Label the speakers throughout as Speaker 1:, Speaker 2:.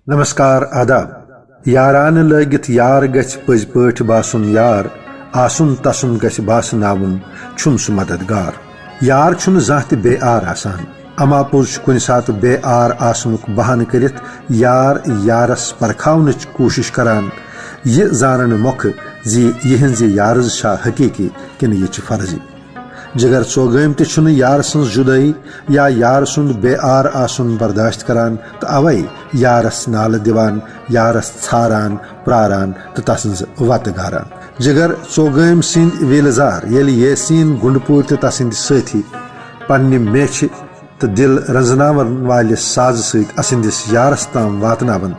Speaker 1: नमस्कार आदाब यारान लगित यार गछ पज पठ बासुन यार आसुन तसुन गछ बासनावुन छुन सु मददगार यार छुन जात बेआर आसान अमा पुज कुन सात बेआर आसनुक बहान करित यार यारस परखावनच कोशिश करान ये जानन मोख जी यहंज यार शा हकीकी किन ये फर्जी जिगर सोगम तुन यार सज जुदाई या यार सुंद बेआर आसुन बर्दाश्त करान तो अवै यारस नाल दिवान यारस छारान प्रारान तो तसंज वत गारान जिगर सोगम सिंद वेलजार ये यसीन गुंडपुर तो तसिंद साथी पन्ने मेछ तो दिल रंजनावन वाले साज सत असंदिस यारस ताम वातनावन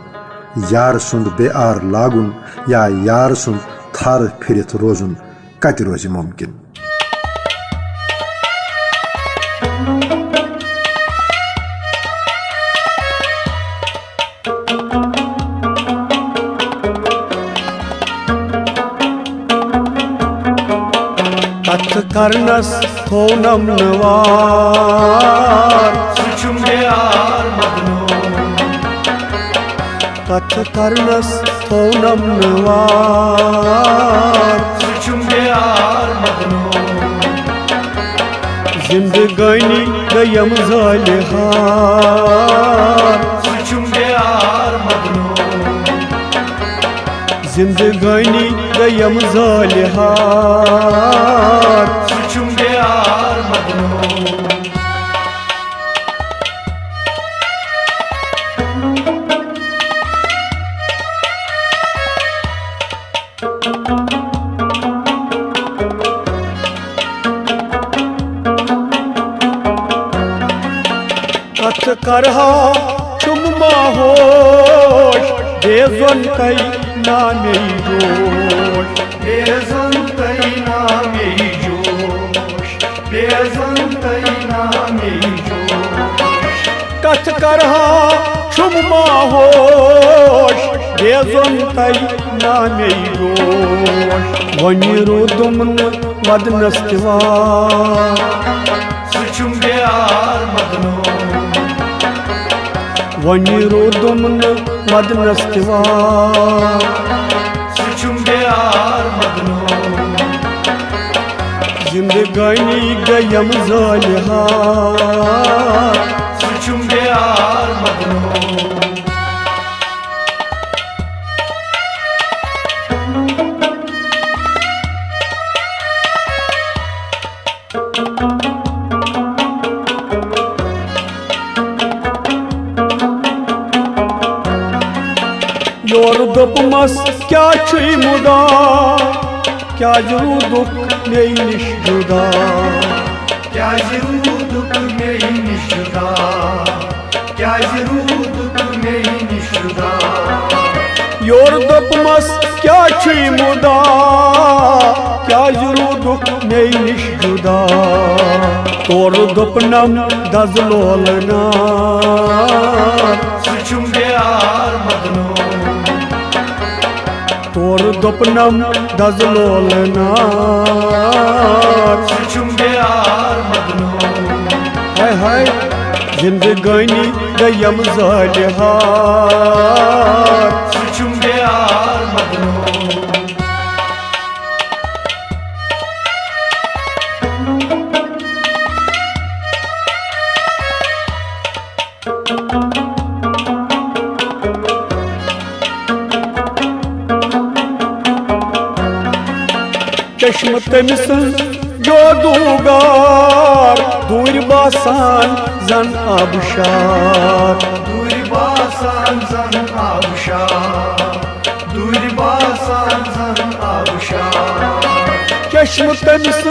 Speaker 1: यार सुंद बेआर लागुन या यार सुंद थार फिरत रोजुन कत रोज मुमकिन।
Speaker 2: कथ करनस थोनम नवार सुचुम बेआर मदनो कथ करनस थोनम नवार सुचुम बेआर मदनो जिंदगानी गयम जालिहार सुचुम बेआर मदनो जिंदगानी गयम जालिहार सुचुम बेआर मदनो कथ करहा तुम माहोश बेजन कई नामे जोश बेजन कई नामे जोश बेजन कई नामे जोश कथ करहा तुम माहोश बेजन कई नामे जोश वनी रोदुमन वदनस्तिवा सुचुम बेआर मदनो वनी रोदुमन मदनस्तिवा सुचुम बेआर मदनो जिंदगानी गयम जालिहार सुचुम बेआर मदनो योर दोपमस क्या छुई मुदा क्या जरूर दुख मेरी निश जुदा क्या जरूर दुख मेरी निश जुदा क्या जरूर दुख मेरी निश जुदा योर दोपमस क्या छुई मुदा क्या जरूर दुख मेरी निश जुदा तोर दोपनम दजलोलना सुचुम बेआर मदनो तोर दोपनम दजलोलना सुचुम बेआर मदनो हाय हाय जिंदगानी गयम जालिहार सुचुम बेआर मदनो चश्म तमिस जोदूगार दूर बासान जन आबशार दूर बासान जन आबशार दूर बासान जन आबशार चश्म तमिस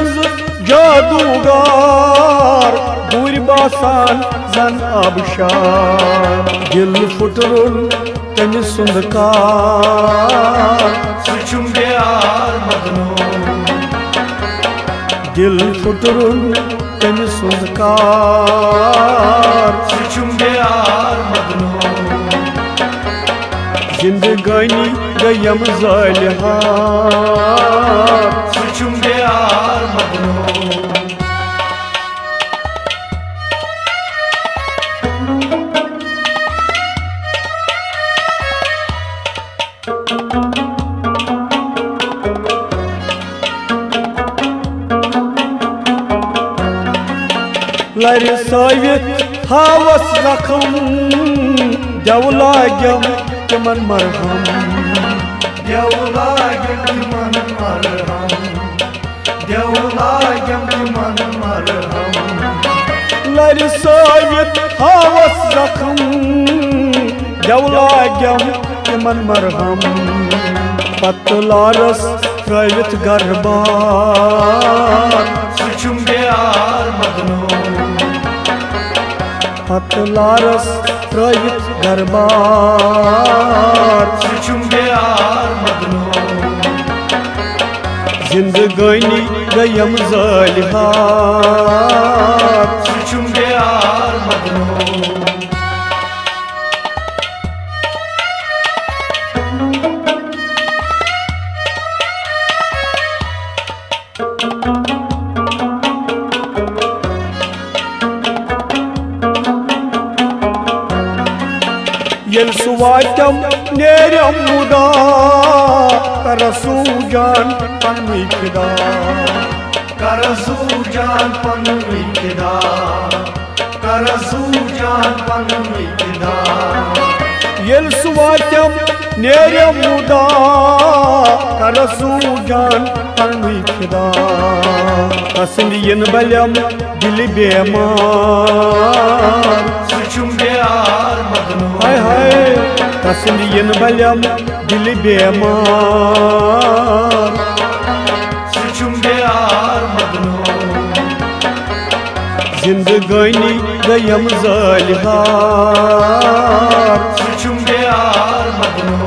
Speaker 2: जोदूगार दूर बासान जन आबशार दिल फुटरुन तमिस सुंदकार सुचुम बेआर मदनो दिल फुटरुन तमिस सुंदकार सुचुम बेआर मदनो जिंदगानी गयम जालिहार सुचुम बेआर मदनो लर सावित हावस जखम देवलाग्यम तिमन मरहम देवलाग्यम तिमन मरहम देवलाग्यम तिमन मरहम लर सावित हावस जखम देवलाग्यम तिमन मरहम पतलारस त्रवित गरबार सुचुम बेयार मदनो पतलारस त्रवित गरबार सुचुम बेयार मदनो जिंदगानी गयम ज़ालिहार सुचुम बेयार मदनो यल सुवातम नेरम मुदा करसू जान पन्नी किदा करसू जान पन्नी किदा करसू जान पन्नी किदा यल सुवातम नेरम मुदा करसू जान पन्नी किदा असलियन बलम दिल बेमार सुचुम बेयार मदनो हाय हाय असलियन बलम दिल बेमार सुचुम बेयार मदनो जिंदगानी गयम ज़ालिहार सुचुम बेयार मदनो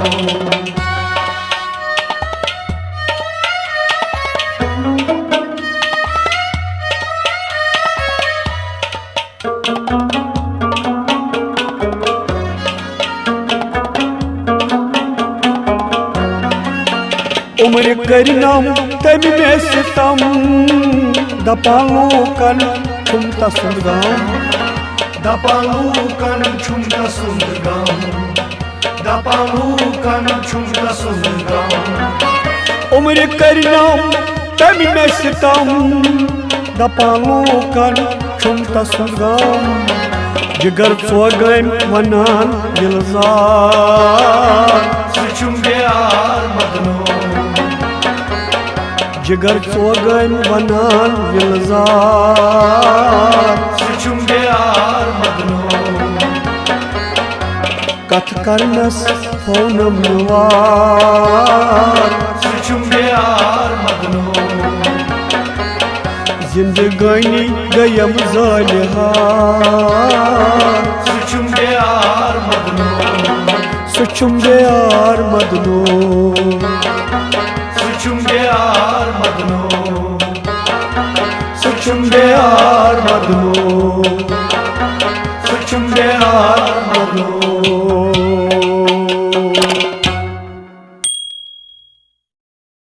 Speaker 2: उम्र करनम तम में सितम दपालूकन छुमता सुंदगम दपालूकन छुमता सुंदगम दपालूकन छुमता सुंदगम उम्र करनम तम में सितम दपालूकन छुमता सुंदगम जिगर सोगम वनान दिलजार सुचुम बेयार मदनो जिगर सोगन वनान विलजार सुचुम बेयार मदनो कथ करनस फोनम नुवार सुचुम बेयार मदनो जिंदगानी गयम ज़ालिहार सुचुम बेयार मदनो सुचुम बेयार मदनो सुचुम बेयार मदनो सुचुम बेयार मदनो सुचुम बेयार मदनो